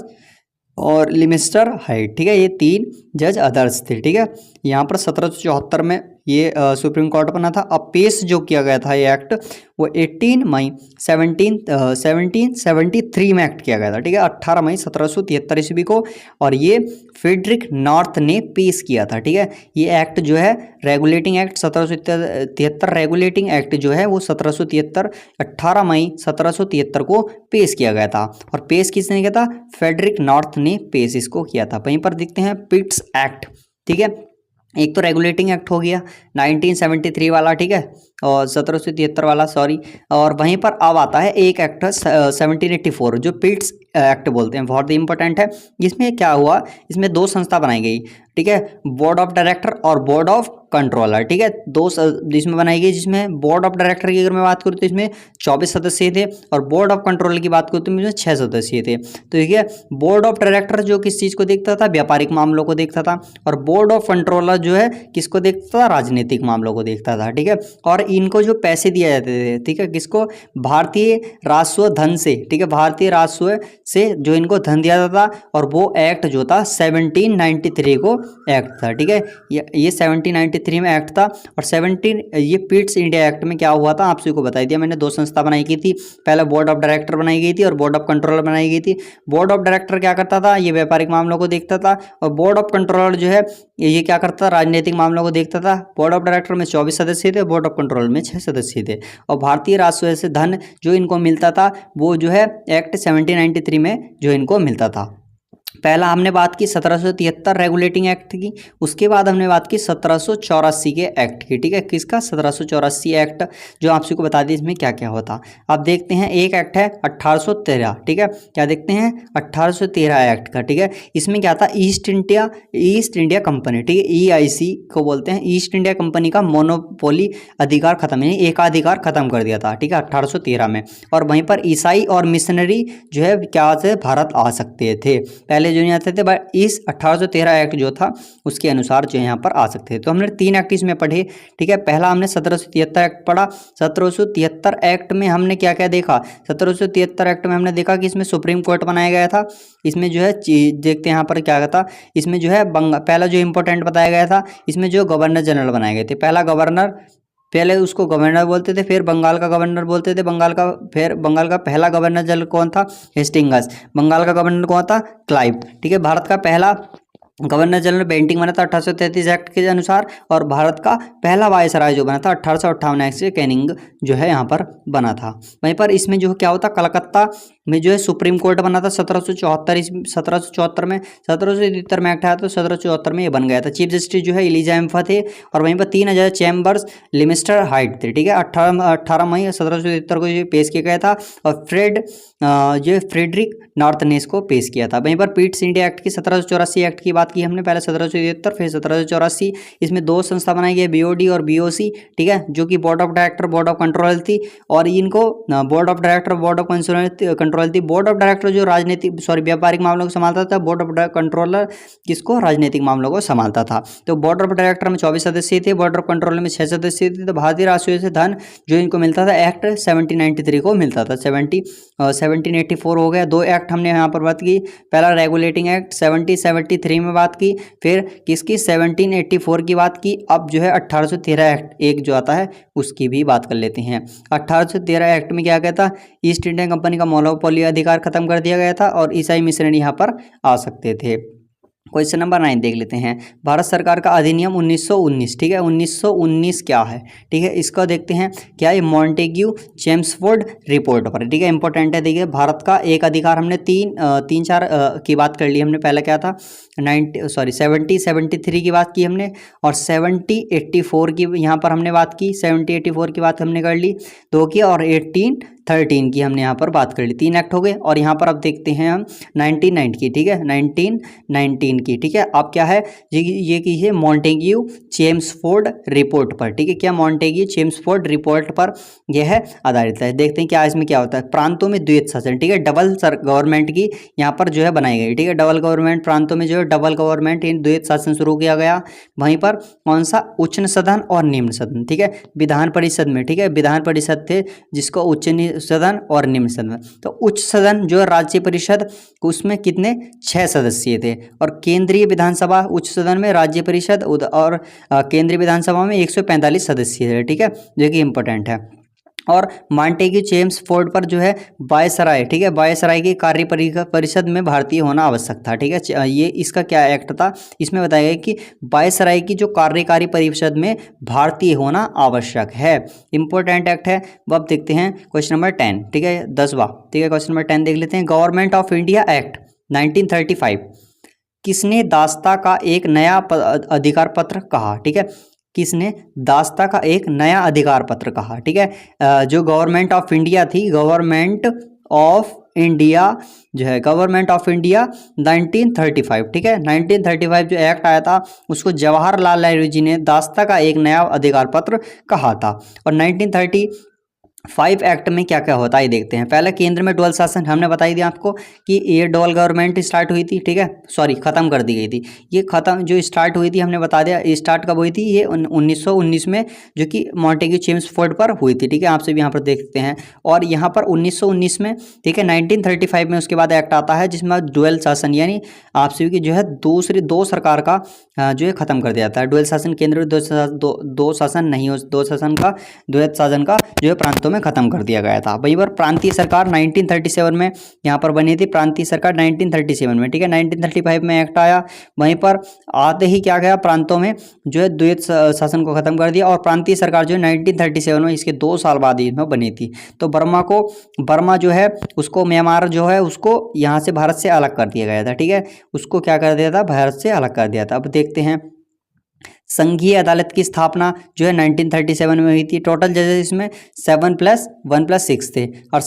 और लिमिस्टर, हाइट। ठीक है, ये 3 जज अदर्स थे। ठीक है, यहाँ पर 1774 में ये सुप्रीम कोर्ट बना था। अब पेश जो किया गया था ये एक्ट वो 18 मई 1773 में एक्ट किया गया था। ठीक है, 18 मई 1773 ईस्वी को। और ये फ्रेडरिक नॉर्थ ने पेश किया था। ठीक है, ये एक्ट जो है रेगुलेटिंग एक्ट 1773 रेगुलेटिंग एक्ट जो है वो 1773 18 मई 1773 को पेश किया गया था। और पेश किसने किया था? फ्रेडरिक नॉर्थ ने पेश इसको किया था। वहीं पर देखते हैं पिट्स एक्ट। ठीक है, एक तो रेगुलेटिंग एक्ट हो गया 1973 वाला, ठीक है, और 1773 वाला, सॉरी। और वहीं पर अब आता है एक एक्ट 1784 जो पिट्स एक्ट बोलते हैं, बहुत ही इंपॉर्टेंट है। इसमें क्या हुआ? इसमें 2 संस्था बनाई गई। ठीक है, बोर्ड ऑफ डायरेक्टर और बोर्ड ऑफ कंट्रोलर। ठीक है, 2 जिसमें बनाई गई, जिसमें बोर्ड ऑफ डायरेक्टर की अगर मैं बात करूँ तो इसमें 24 सदस्य थे। और बोर्ड ऑफ कंट्रोलर की बात करूँ तो इसमें 6 सदस्य थे। तो ठीक है, बोर्ड ऑफ डायरेक्टर जो किस चीज़ को देखता था? व्यापारिक मामलों को देखता था। और बोर्ड ऑफ कंट्रोलर जो है किसको देखता था? राजनीतिक मामलों को देखता था। ठीक है, और इनको जो पैसे दिए जाते थे, ठीक है, किसको? भारतीय राजस्व धन से। ठीक है, भारतीय राजस्व से जो इनको धन दिया जाता था, और वो एक्ट जो था 1793 को एक्ट था। ठीक है, ये 1793 में एक्ट था। और ये पिट्स इंडिया एक्ट में क्या हुआ था आप सभी को बता दिया मैंने। दो संस्था बनाई गई थी, पहले बोर्ड ऑफ डायरेक्टर बनाई गई थी और बोर्ड ऑफ कंट्रोलर बनाई गई थी। बोर्ड ऑफ डायरेक्टर क्या करता था, ये व्यापारिक मामलों को देखता था, और बोर्ड ऑफ कंट्रोलर जो है ये क्या करता था, राजनीतिक मामलों को देखता था। बोर्ड ऑफ डायरेक्टर में 24 सदस्य थे, बोर्ड ऑफ कंट्रोलर में 6 सदस्य थे। और भारतीय राजस्व से धन जो इनको मिलता था वो जो है एक्ट 1793 में जो इनको मिलता था। पहला हमने बात की 1773 रेगुलेटिंग एक्ट की, उसके बाद हमने बात की 1784 के एक्ट की। ठीक है, किसका, 1784 एक्ट, जो आप सबको बता दी इसमें क्या क्या होता। अब देखते हैं, एक एक्ट है 1813। ठीक है, क्या देखते हैं, 1813 एक्ट का। ठीक है, इसमें क्या था, ईस्ट इंडिया कंपनी, ठीक है, EIC को बोलते हैं, ईस्ट इंडिया कंपनी का मोनोपोली अधिकार खत्म, यानी एकाधिकार खत्म कर दिया था। ठीक है, 1813 में। और वहीं पर ईसाई और मिशनरी जो है क्या से भारत आ सकते थे, पहले जो नहीं आते थे, बट इस 1813 एक्ट जो था उसके अनुसार जो यहाँ पर आ सकते थे। तो हमने 3 एक्ट इसमें पढ़े। ठीक है, पहला हमने 1773 एक्ट पढ़ा। 1773 एक्ट में हमने क्या क्या देखा, 1773 एक्ट में हमने देखा कि इसमें सुप्रीम कोर्ट बनाया गया था। इसमें जो है देखते हैं यहाँ पर क्या था, इसमें जो है पहला जो इंपॉर्टेंट बताया गया था, इसमें जो गवर्नर जनरल बनाए गए थे। पहला गवर्नर, पहले उसको गवर्नर बोलते थे, फिर बंगाल का गवर्नर बोलते थे, बंगाल का पहला गवर्नर जनरल कौन था, हेस्टिंग्स। बंगाल का गवर्नर कौन था, क्लाइव। ठीक है, भारत का पहला गवर्नर जनरल बेंटिंग बना था 1833 एक्ट के अनुसार, और भारत का पहला वायसराय जो बना था 1858 एक्ट से कैनिंग जो है यहाँ पर बना था। वहीं पर इसमें जो क्या होता, कलकत्ता में जो है सुप्रीम कोर्ट बना था 1774 में। 1773 में एक्ट आया तो 1774 में ये बन गया था। चीफ जस्टिस जो है एलिजा एम्फा थे, और वहीं पर 3000 चैम्बर्स लिमिस्टर हाइट थे। ठीक है, 18 मई 1773 को ये पेश किया गया था, और फ्रेडरिक नॉर्थनेस को पेश किया था। वहीं पर पिट्स इंडिया एक्ट की 1784 एक्ट की बात की हमने, पहले 1773 फिर 1784। इसमें 2 संस्था बनाई गई, BOD और BOC। ठीक है, जो कि board of director, board of control थी, और इनको board of director, board of control थी। बोर्ड ऑफ डायरेक्टर जो व्यापारिक मामलों को संभालता था, बोर्ड ऑफ कंट्रोलर किसको, राजनीतिक मामलों को संभालता था। तो बोर्ड ऑफ डायरेक्टर में 24 सदस्य थे, बोर्ड ऑफ कंट्रोल में 6 सदस्य थे। तो भारतीय राजस्व से धन जो इनको मिलता था एक्ट 1793 को मिलता था। 1784 हो गया। 2 एक्ट हमने यहाँ पर बात की, पहला रेगुलेटिंग एक्ट 1773 में बात की, फिर किसकी, 1784 की बात की। अब जो है 1813 एक्ट एक जो आता है उसकी भी बात कर लेते हैं। 1813 एक्ट में क्या कहता, ईस्ट इंडिया कंपनी का मोनोपोली अधिकार खत्म कर दिया गया था, और ईसाई मिशनरी यहाँ पर आ सकते थे। क्वेश्चन नंबर 9 देख लेते हैं, भारत सरकार का अधिनियम 1919। ठीक है, 1919 क्या है, ठीक है, इसका देखते हैं क्या, ये मॉन्टेग्यू चेम्सफोर्ड रिपोर्ट पर। ठीक है, इंपॉर्टेंट है। देखिए, भारत का एक अधिकार हमने तीन चार की बात कर ली हमने। पहला क्या था, 70-73 की बात की हमने, और 70-84 की यहाँ पर हमने बात की, 70-84 की बात हमने कर ली 2 की, और 18-13 की हमने यहाँ पर बात कर ली। 3 एक्ट हो गए। और यहाँ पर अब देखते हैं हम 1990 की। ठीक है, 1919 की। ठीक है, अब क्या है, ये की है मॉन्टेग्यू चेम्सफोर्ड रिपोर्ट पर। ठीक है, क्या, मॉन्टेग्यू चेम्सफोर्ड रिपोर्ट पर यह है आधारित है। देखते हैं क्या इसमें क्या होता है, प्रांतों में द्वैत शासन। ठीक है, डबल गवर्नमेंट की यहाँ पर जो है बनाई गई। ठीक है, डबल गवर्नमेंट, प्रांतों में जो है डबल गवर्नमेंट, इन द्वैत शासन शुरू किया गया। वहीं पर कौन सा, उच्च सदन और निम्न सदन। ठीक है, विधान परिषद में, ठीक है, विधान परिषद थे जिसको उच्च सदन और निम्न सदन। तो उच्च सदन जो राज्य परिषद, उसमें कितने, 6 सदस्य थे, और केंद्रीय विधानसभा, उच्च सदन में राज्य परिषद और केंद्रीय विधानसभा में 145 सदस्य थे। ठीक है, जो कि इंपॉर्टेंट है। और मॉन्टेग्यू चेम्सफोर्ड पर जो है वायसराय, ठीक है, वायसराय की कार्य परिषद में भारतीय होना आवश्यक था। ठीक है, ये इसका क्या एक्ट था, इसमें बताया गया कि वायसराय की जो कार्यकारी परिषद में भारतीय होना आवश्यक है। इंपॉर्टेंट एक्ट है। अब देखते हैं क्वेश्चन नंबर 10। ठीक है, 10वां। ठीक है, क्वेश्चन नंबर 10 देख लेते हैं। गवर्नमेंट ऑफ इंडिया एक्ट 1935 किसने दास्ता का एक नया अधिकार पत्र कहा। ठीक है, किसने दास्ता का एक नया अधिकार पत्र कहा। ठीक है, जो गवर्नमेंट ऑफ इंडिया थी, गवर्नमेंट ऑफ इंडिया जो है, गवर्नमेंट ऑफ इंडिया 1935। ठीक है, 1935 जो एक्ट आया था उसको जवाहरलाल नेहरू जी ने दास्ता का एक नया अधिकार पत्र कहा था। और 1930 फाइव एक्ट में क्या क्या होता है देखते हैं। पहला, केंद्र में डुअल शासन, हमने बताई दिया आपको कि ये डुअल गवर्नमेंट स्टार्ट हुई थी, ठीक है, सॉरी खत्म कर दी गई थी। ये खत्म जो स्टार्ट हुई थी हमने बता दिया, ये स्टार्ट कब हुई थी, ये 1919 में, जो कि मॉन्टेग्यू चेम्सफोर्ड पर हुई थी, ठीक है, आप सभी यहाँ पर देखते हैं। और यहाँ पर 1919 में, ठीक है, 1935 में उसके बाद एक्ट आता है जिसमें डुअल शासन यानी आप सभी की जो है दूसरी दो सरकार का जो है खत्म कर दिया जाता है। डुअल शासन केंद्र में दो शासन नहीं हो, दो शासन का द्वैत शासन का जो है प्रांतों में खत्म कर दिया गया था। वहीं पर प्रांतीय सरकार 1937 में यहाँ पर बनी थी, प्रांतीय सरकार 1937 में, ठीक है। 1935 में एक्ट आया, वहीं पर आते ही क्या गया, प्रांतों में जो है द्वैत शासन को खत्म कर दिया। और प्रांतीय सरकार जो है 1937 में, इसके 2 साल बाद इसमें बनी थी। तो बर्मा जो है उसको, म्यांमार जो है उसको यहाँ से भारत से अलग कर दिया गया था, ठीक है, उसको क्या कर दिया था, भारत से अलग कर दिया था। अब देखते हैं संघीय अदालत की स्थापना जो है 1937 में हुई थी। टोटल जजेस इसमें 7+1+6 थे। और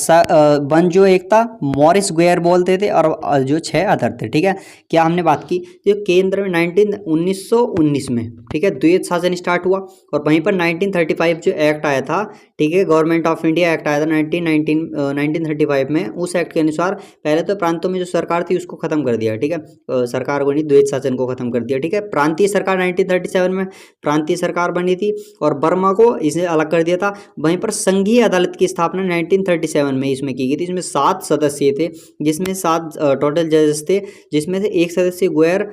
वन जो एक था मॉरिस गुएर बोलते थे, और जो 6 अदर थे, ठीक है। क्या हमने बात की, जो केंद्र में 1919 में, ठीक है, द्वैत शासन स्टार्ट हुआ। और वहीं पर 1935 जो एक्ट आया था, ठीक है, गवर्नमेंट ऑफ इंडिया एक्ट आया था 1935 में। उस एक्ट के अनुसार पहले तो प्रांतों में जो सरकार थी उसको खत्म कर दिया, ठीक है, सरकार को नहीं, द्वैत शासन को खत्म कर दिया, ठीक है। प्रांतीय सरकार 1937 में प्रांतीय सरकार बनी थी और बर्मा को इसे अलग कर दिया था। वहीं पर संघीय अदालत की स्थापना 1937 में इसमें की गई थी। इसमें 7 सदस्य थे, जिसमें 7 टोटल जजेस थे, जिसमें से एक सदस्य गुएर,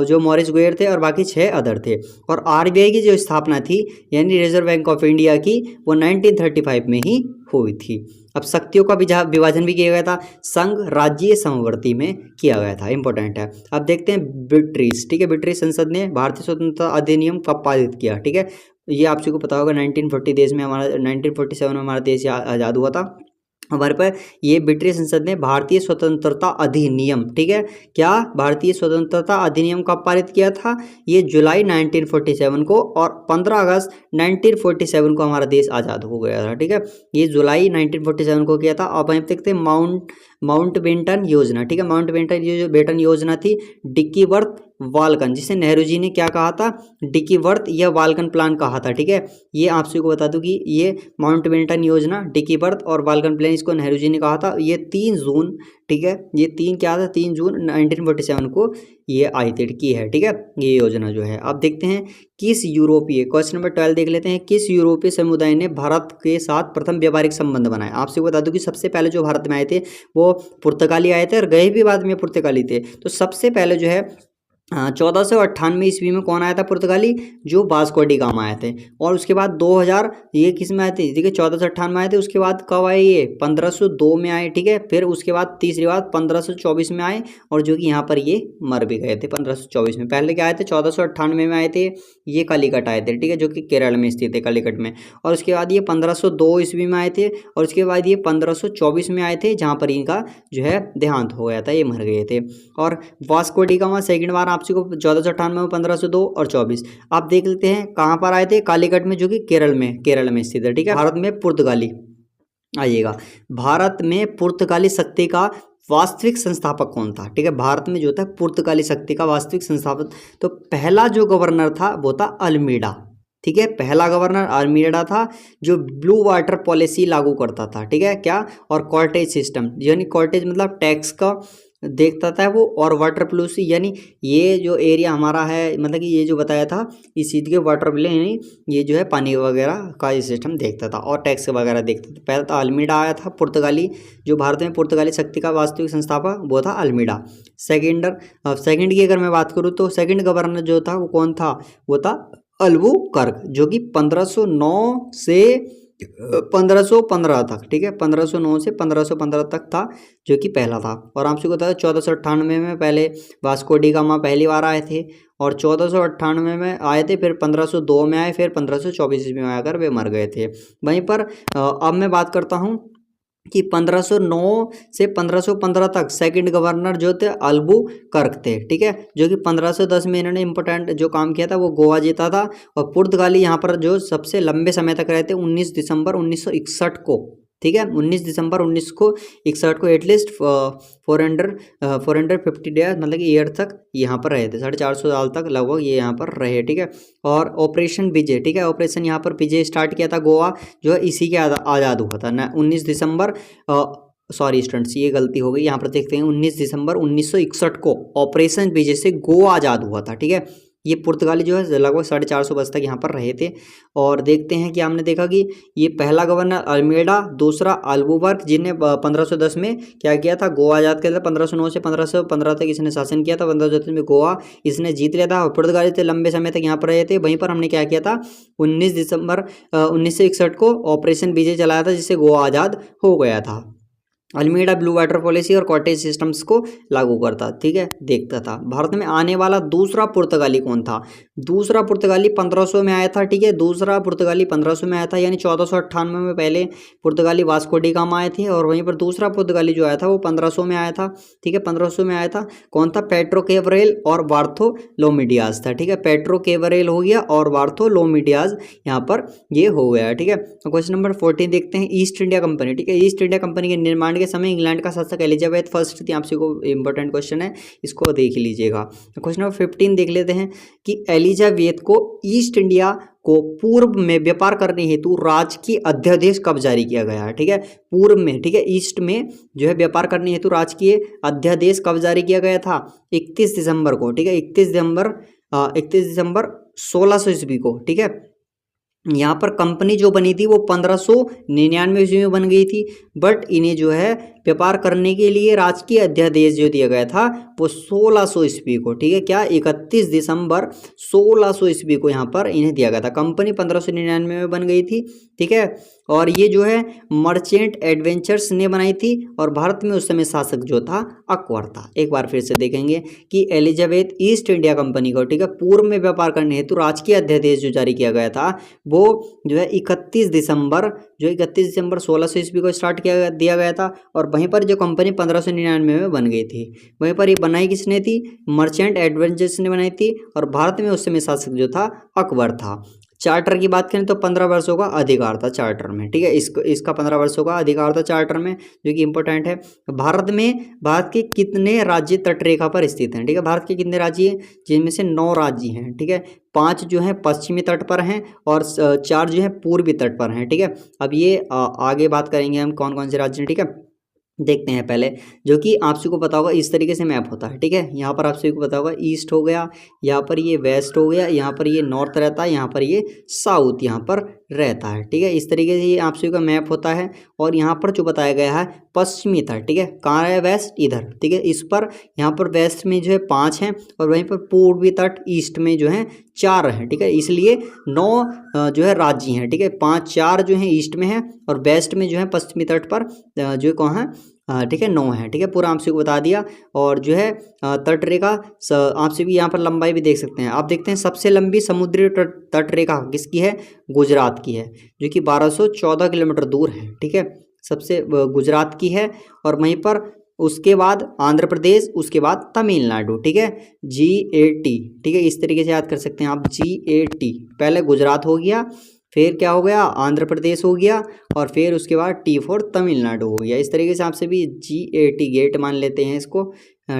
जो मॉरिस गुएर थे, और बाकी 6 अदर थे। और आरबीआई की जो स्थापना थी यानी रिजर्व बैंक ऑफ इंडिया की, वो 1935 में ही हुई थी। अब शक्तियों का विभाजन भी किया गया था, संघ राज्य समवर्ती में किया गया था, इंपॉर्टेंट है। अब देखते हैं ब्रिटिश, ठीक है, ब्रिटिश संसद ने भारतीय स्वतंत्रता अधिनियम कब पारित किया, ठीक है, ये आप सबको पता होगा 1947 में हमारा देश आज़ाद हुआ था। हमारे पर ये ब्रिटिश संसद ने भारतीय स्वतंत्रता अधिनियम, ठीक है, क्या भारतीय स्वतंत्रता अधिनियम कब पारित किया था, ये जुलाई 1947 को, और 15 अगस्त 1947 को हमारा देश आज़ाद हो गया था, ठीक है, ये जुलाई 1947 को किया था। अब हम देखते हैं माउंटबेटन योजना, ठीक है, माउंटबेटन योजना थी डिक्कीवर्थ वाल्कन, जिसे नेहरू जी ने क्या कहा था, डिक्कीवर्थ या वाल्कन प्लान कहा था, ठीक है। ये आप सभी को बता दूं कि ये माउंटबेटन योजना, डिक्कीवर्थ और वाल्कन प्लान, इसको नेहरू जी ने कहा था। ये 3 जून, ठीक है, ये 3 क्या था, 3 जून 1947 को ये आई थी की है, ठीक है, ये योजना जो है। अब देखते हैं किस यूरोपीय, क्वेश्चन नंबर 12 देख लेते हैं, किस यूरोपीय समुदाय ने भारत के साथ प्रथम व्यापारिक संबंध बनाए। आपसे बता दूं कि सबसे पहले जो भारत में आए थे वो पुर्तगाली आए थे, और गए भी बाद में पुर्तगाली थे। तो सबसे पहले जो है 1498 ईस्वी में कौन आया था पुर्तगाली, जो वास्को डी गामा आए थे। और उसके बाद 2000 ये किस में आए थे, देखिए 1498 में आए थे। उसके बाद कब आए, ये 1502 में आए, ठीक है। फिर उसके बाद तीसरी बात 1524 में आए, और जो कि यहाँ पर ये मर भी गए थे 1524 में। पहले क्या आए थे, 1498 में आए थे, ये कालीकट आए थे, ठीक है, जो कि केरल में स्थित है, कालीकट में। और उसके बाद ये 1502 ईस्वी में आए थे, और उसके बाद ये 1524 में आए थे, जहाँ पर इनका जो है देहांत हो गया था, ये मर गए थे। और वास्को डी गामा सेकंड बार आपसी को 1498 में, 1502 और 24। आप देख लेते हैं कहाँ पर आए थे, कालीकट में, जो कि केरल में स्थित है, ठीक है। भारत में पुर्तगाली आइएगा, भारत में पुर्तगाली शक्ति का वास्तविक संस्थापक कौन था, ठीक है। भारत में जो था पुर्तगाली शक्ति का वास्तविक संस्थापक, तो पहला जो गवर्नर था वो था अल्मीडा, ठीक है, पहला गवर्नर अल्मीडा था, जो ब्लू वाटर पॉलिसी लागू करता था, ठीक है, क्या, और कॉर्टेज सिस्टम, यानी कॉर्टेज मतलब टैक्स का देखता था वो, और वाटर पॉलिसी यानी ये जो एरिया हमारा है, मतलब कि ये जो बताया था इस चीज़ के वाटर पॉलिसी यानी ये जो है पानी वगैरह का ये सिस्टम देखता था, और टैक्स वगैरह देखता था। पहले तो अल्मीडा आया था पुर्तगाली, जो भारत में पुर्तगाली शक्ति का वास्तविक संस्थापक वो था अल्मीडा। सेकंड की अगर मैं बात करूँ तो सेकंड गवर्नर जो था वो कौन था, वो था अल्बुकर्क, जो कि 1509 से 1515 तक, ठीक है, 1509 से 1515 तक था, जो कि पहला था। और आपसे बताया 1498 में पहले वास्को डी गामा पहली बार आए थे, और 1498 में आए थे, फिर 1502 में आए, फिर 1524 में आकर वे मर गए थे। वहीं पर अब मैं बात करता हूँ कि 1509 से 1515 तक सेकंड गवर्नर जो थे अल्बुकर्क थे, ठीक है, जो कि 1510 में इन्होंने इंपॉर्टेंट जो काम किया था वो गोवा जीता था। और पुर्तगाली यहाँ पर जो सबसे लंबे समय तक रहे थे 19 दिसंबर 1961 को, ठीक है। 19 दिसंबर 1961 को एटलीस्ट 450 डेज मतलब कि ईयर तक यहाँ पर रहे थे, 450 साल तक लगभग ये यहाँ पर रहे, ठीक है। और ऑपरेशन विजय, ठीक है, ऑपरेशन यहाँ पर विजय स्टार्ट किया था गोवा जो है इसी के आज़ाद हुआ था ना 19 दिसंबर सॉरी स्टूडेंट्स ये गलती हो गई, यहाँ पर देखते हैं 19 दिसंबर 1961 को ऑपरेशन विजय से गोवा आज़ाद हुआ था, ठीक है। ये पुर्तगाली जो है लगभग 450 वर्ष तक यहाँ पर रहे थे। और देखते हैं कि हमने देखा कि ये पहला गवर्नर अल्मेडा, दूसरा अल्बुकर्क जिन्हें 1510 में क्या किया था, गोवा आज़ाद किया था। 1509 से 1515 तक इसने शासन किया था। 1510 में गोवा इसने जीत लिया था और पुर्तगाली से लंबे समय तक यहाँ पर रहे थे। वहीं पर हमने क्या किया था, 19 दिसंबर 1961 को ऑपरेशन विजय चलाया था जिससे गोवा आज़ाद हो गया था। अल्मीडा ब्लू वाटर पॉलिसी और कॉटेज सिस्टम्स को लागू करता, ठीक है, देखता था। भारत में आने वाला दूसरा पुर्तगाली कौन था? दूसरा पुर्तगाली 1500 में आया था, ठीक है। दूसरा पुर्तगाली 1500 में आया था, यानी 1498 में पहले पुर्तगाली वास्को डी गामा आए थे और वहीं पर दूसरा पुर्तगाली जो आया था वो 1500 में आया था, ठीक है। 1500 में आया था। कौन था? पेट्रो कैबरेल और बार्थोलोमीडियाज था, ठीक है। पेट्रो कैबरेल हो गया और बार्थोलोमीडियाज यहाँ पर ये हो गया, ठीक है। क्वेश्चन नंबर 14 देखते हैं। ईस्ट इंडिया कंपनी, ठीक है, ईस्ट इंडिया कंपनी के निर्माण के समय इंग्लैंड का शासक एलिजाबेथ फर्स्ट थी। आपसे को इंपॉर्टेंट क्वेश्चन है, इसको देख लीजिएगा। क्वेश्चन नंबर 15 देख लेते हैं कि एलिजाबेथ को ईस्ट इंडिया को पूर्व में व्यापार करने हेतु राजकीय अध्यादेश कब जारी किया गया है, ठीक है। पूर्व में, ठीक है, ईस्ट में जो है व्यापार करने हेतु राजकीय अध्यादेश कब जारी किया गया था? 31 दिसंबर को, ठीक है, 31 दिसंबर 1600 ईस्वी को, ठीक है। यहाँ पर कंपनी जो बनी थी वो 1599 ईस्वी में बन गई थी, बट इन्हें जो है व्यापार करने के लिए राजकीय अध्यादेश जो दिया गया था वो 1600 ईस्वी को, ठीक है। क्या? 31 दिसंबर 1600 ईस्वी को यहाँ पर इन्हें दिया गया था। कंपनी 1599 में बन गई थी, ठीक है। और ये जो है मर्चेंट एडवेंचर्स ने बनाई थी और भारत में उस समय शासक जो था अकबर था। एक बार फिर से देखेंगे कि एलिजाबेथ ईस्ट इंडिया कंपनी को, ठीक है, पूर्व में व्यापार करने हेतु राजकीय अध्यादेश जो जारी किया गया था वो जो है 31 दिसंबर 1600 ईस्वी को स्टार्ट दिया गया था। और वहीं पर जो कंपनी 1599 में बन गई थी, वहीं पर ये बनाई किसने थी? मर्चेंट एडवेंचर्स ने बनाई थी और भारत में उस समय शासक जो था अकबर था। चार्टर की बात करें तो 15 वर्षों का अधिकार था चार्टर में, ठीक है। इसका 15 वर्षों का अधिकार था चार्टर में, जो कि इंपॉर्टेंट है। भारत के कितने राज्य तटरेखा पर स्थित हैं, ठीक है। भारत के कितने राज्य हैं? जिनमें से 9 राज्य हैं, ठीक है। 5 जो हैं पश्चिमी तट पर हैं और 4 जो हैं पूर्वी तट पर हैं, ठीक है। अब ये आगे बात करेंगे हम कौन कौन से राज्य हैं, ठीक है। देखते हैं पहले, जो कि आप सभी को पता होगा इस तरीके से मैप होता है, ठीक है। यहाँ पर आप सभी को पता होगा ईस्ट हो गया, यहाँ पर ये वेस्ट हो गया, यहाँ पर ये नॉर्थ रहता है, यहाँ पर ये साउथ यहाँ पर रहता है, ठीक है। इस तरीके से ये आप सभी का मैप होता है। और यहाँ पर जो बताया गया है पश्चिमी तट, ठीक है, कहाँ है? वेस्ट, इधर, ठीक है। इस पर यहाँ पर वेस्ट में जो है 5 हैं और वहीं पर पूर्वी तट ईस्ट में जो है 4 हैं, ठीक है। इसलिए 9 जो है राज्य हैं, ठीक है। 5-4 जो है ईस्ट में है और वेस्ट में जो है पश्चिमी तट पर जो कहाँ है, ठीक है, 9 है, ठीक है। पूरा आपसे को बता दिया। और जो है तटरेखा आपसे भी यहाँ पर लंबाई भी देख सकते हैं। आप देखते हैं सबसे लंबी समुद्री तटरेखा किसकी है? गुजरात की है, जो कि 1214 किलोमीटर दूर है, ठीक है। सबसे गुजरात की है। और वहीं पर उसके बाद आंध्र प्रदेश, उसके बाद तमिलनाडु, ठीक है। GAT, ठीक है, इस तरीके से याद कर सकते हैं आप। GAT, पहले गुजरात हो गया, फिर क्या हो गया? आंध्र प्रदेश हो गया और फिर उसके बाद T फॉर तमिलनाडु हो गया। इस तरीके से आपसे भी GAT, गेट मान लेते हैं इसको,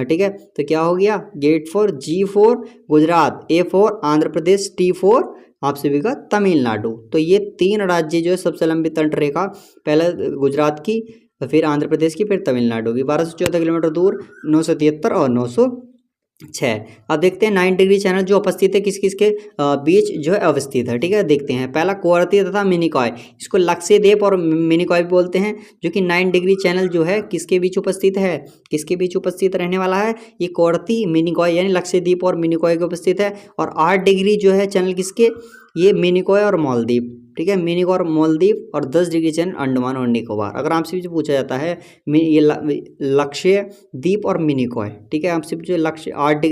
ठीक है। तो क्या हो गया? Get for, G for Gujarat, A for Andhra Pradesh, T for आप सभी का तमिलनाडु। तो ये 3 राज्य जो है सबसे लंबी तटरेखा, पहले गुजरात की, फिर आंध्र प्रदेश की, फिर तमिलनाडु की, 1214 किलोमीटर दूर, 973 और 906। अब देखते हैं 9 डिग्री चैनल जो उपस्थित है किस किस के बीच जो है अवस्थित है, ठीक है। देखते हैं पहला कोवर्ती तथा मिनिकॉय, इसको लक्षद्वीप और मिनिकॉय भी बोलते हैं, जो कि 9 डिग्री चैनल जो है किसके बीच उपस्थित है? किसके बीच उपस्थित रहने वाला है? ये कोवर्ती, मिनिकॉय यानी लक्षद्वीप और मिनिकॉय के उपस्थित है। और 8 डिग्री जो है चैनल किसके? ये मिनिकॉय और मालदीव, ठीक है, मिनिकॉय और मालदीव। और 10 डिग्री चैनल अंडमान और निकोबार। अगर आपसे भी पूछा जाता है ये लक्षद्वीप और मिनिकॉय, ठीक है, आपसे जो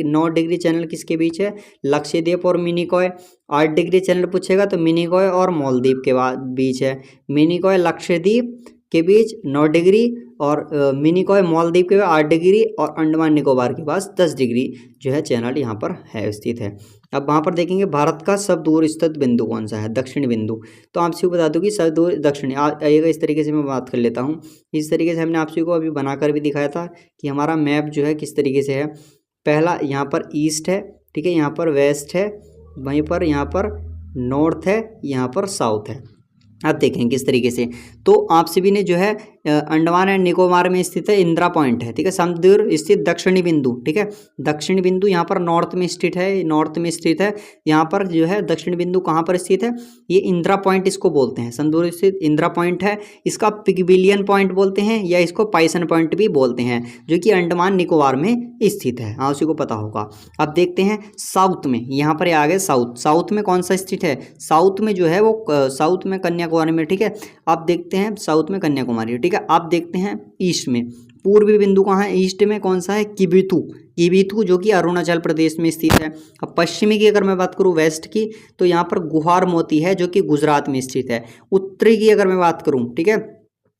9 डिग्री चैनल किसके बीच है? लक्षद्वीप और मिनिकॉय। 8 डिग्री चैनल पूछेगा तो मिनिकॉय और मालदीव के बीच है। मिनिकॉय लक्षद्वीप के बीच 9 डिग्री और मिनिकॉय मालदीव के 8 डिग्री और अंडमान निकोबार के पास 10 डिग्री जो है चैनल यहाँ पर है स्थित है। अब वहाँ पर देखेंगे भारत का सब दूर स्थित बिंदु कौन सा है, दक्षिणी बिंदु। तो आपसे बता दूँ कि सब दूर दक्षिणी आएगा। इस तरीके से मैं बात कर लेता हूँ। इस तरीके से हमने आपसे को अभी बनाकर भी दिखाया था कि हमारा मैप जो है किस तरीके से है। पहला यहाँ पर ईस्ट है, ठीक है, यहाँ पर वेस्ट है, वहीं पर यहाँ पर नॉर्थ है, यहाँ पर साउथ है। आप देखें किस तरीके से। तो आप सभी ने जो है अंडमान एंड निकोबार में स्थित है इंदिरा पॉइंट है, ठीक है, समुद्र स्थित दक्षिणी बिंदु, ठीक है, दक्षिणी बिंदु यहाँ पर नॉर्थ में स्थित है, नॉर्थ में स्थित है। यहाँ पर जो है दक्षिणी बिंदु कहाँ पर स्थित है, ये इंदिरा पॉइंट इसको बोलते हैं, समुद्र स्थित इंदिरा पॉइंट है। इसका पिग्मलियन पॉइंट बोलते हैं या इसको पाइसन पॉइंट भी बोलते हैं, जो कि अंडमान निकोबार में स्थित है। हाँ, उसी को पता होगा। अब देखते हैं साउथ में, यहाँ पर आ गए साउथ। साउथ में कौन सा स्थित है, साउथ में जो है वो साउथ में कन्याकुमारी में, ठीक है। आप देखते हैं साउथ में कन्याकुमारी, ठीक है। आप देखते हैं ईस्ट में, पूर्वी बिंदु कहाँ है, ईस्ट में कौन सा है, किबिथु, किबिथु जो कि अरुणाचल प्रदेश में स्थित है। अब पश्चिमी की अगर मैं बात करूँ, वेस्ट की, तो यहाँ पर गुहार मोती है जो कि गुजरात में स्थित है। उत्तरी की अगर मैं बात करूँ, ठीक है,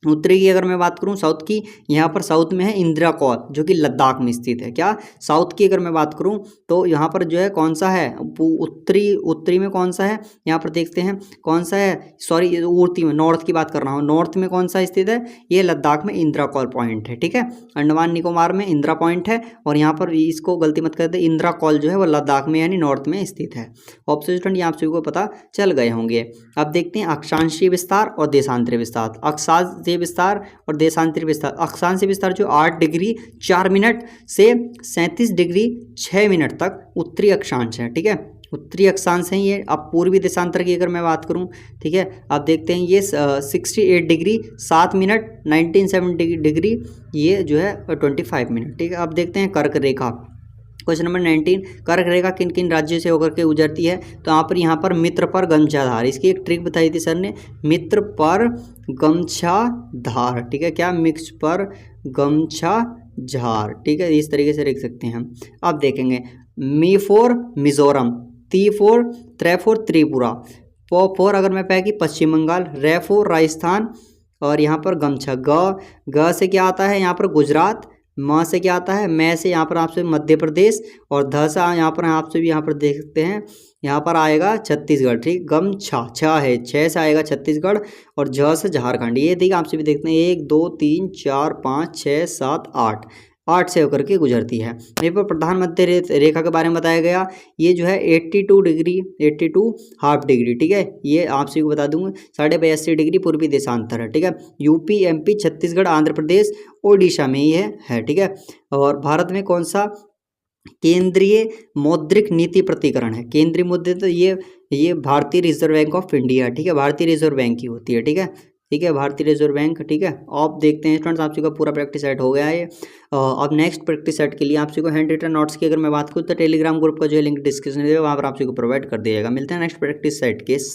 उत्तरी की अगर मैं बात करूं साउथ की, यहाँ पर साउथ में है इंदिरा कौल जो कि लद्दाख में स्थित है। क्या, साउथ की अगर मैं बात करूं तो यहाँ पर जो है कौन सा है, उत्तरी में कौन सा है, यहाँ पर देखते हैं कौन सा है, सॉरी उत्तरी में, नॉर्थ की बात कर रहा हूँ, नॉर्थ में कौन सा स्थित है, ये लद्दाख में इंदिरा कौल पॉइंट है, ठीक है। अंडमान निकोबार में इंदिरा पॉइंट है, और यहाँ पर इसको गलती मत कर दे, इंदिरा कौल जो है वो लद्दाख में यानी नॉर्थ में स्थित है। ऑप्शन स्टूडेंट ये आप सभी को पता चल गए होंगे। अब देखते हैं अक्षांशीय विस्तार और देशांतरीय विस्तार। अक्षांशीय विस्तार और देशांतरीय विस्तार। अक्षांशीय विस्तार जो 8 डिग्री 4 मिनट से 37 डिग्री 6 मिनट तक उत्तरी अक्षांश है, ठीक है, उत्तरी अक्षांश है ये। अब पूर्वी देशांतर की अगर मैं बात करूं, ठीक है, आप देखते हैं ये 68 डिग्री 7 मिनट 1970 डिग्री, ये जो है 25 मिनट, ठीक है। अब देखते हैं कर्क रेखा। क्वेश्चन नंबर 19, कर्क रेखा किन किन राज्यों से होकर के गुजरती है। तो यहाँ पर मित्र पर गमछाधार, इसकी एक ट्रिक बताई थी सर ने, मित्र पर गमछाधार, ठीक है, क्या, मिक्स पर गमछाधार, ठीक है, इस तरीके से लिख सकते हैं हम। अब देखेंगे मी फॉर मिजोरम, ती फॉर त्रे फॉर त्रिपुरा, पो फॉर अगर मैं पैकी पश्चिम बंगाल, रे फॉर राजस्थान, और यहाँ पर गमछा, ग से क्या आता है यहाँ पर गुजरात, म से क्या आता है, मैं से यहाँ पर आपसे मध्य प्रदेश, और ध से यहाँ पर आपसे भी यहाँ पर देख सकते हैं, यहाँ पर आएगा छत्तीसगढ़, ठीक, गम छा, छा है, 6 से आएगा छत्तीसगढ़, और झ से झारखंड। ये देखिए आपसे भी देखते हैं 1 2 3 4 5 6 7 8 से होकर के गुजरती है। यहाँ पर प्रधान मध्य रेखा के बारे में बताया गया, ये जो है 82 डिग्री 82 हाफ डिग्री, ठीक है, ये आप सभी को बता दूंगा 82.5 डिग्री पूर्वी देशांतर है, ठीक है। यूपी एमपी छत्तीसगढ़ आंध्र प्रदेश ओडिशा में ये है, ठीक है। और भारत में कौन सा केंद्रीय मौद्रिक नीति प्रतिकरण है, केंद्रीय मुद्दे, तो ये भारतीय रिजर्व बैंक ऑफ इंडिया, ठीक है, भारतीय रिजर्व बैंक की होती है, ठीक है, ठीक है, भारतीय रिजर्व बैंक, ठीक है। आप देखते हैं स्टूडेंट्स आपसे का पूरा प्रैक्टिस सेट हो गया है। अब नेक्स्ट प्रैक्टिस सेट के लिए आपसे को हैंड रिटन नोट्स की अगर मैं बात करूँ तो टेलीग्राम ग्रुप का जो है लिंक डिस्क्रिप्शन में वहाँ पर आपसे को प्रोवाइड कर दिया जाएगा। मिलते हैं नेक्स्ट प्रैक्टिस सेट के साथ।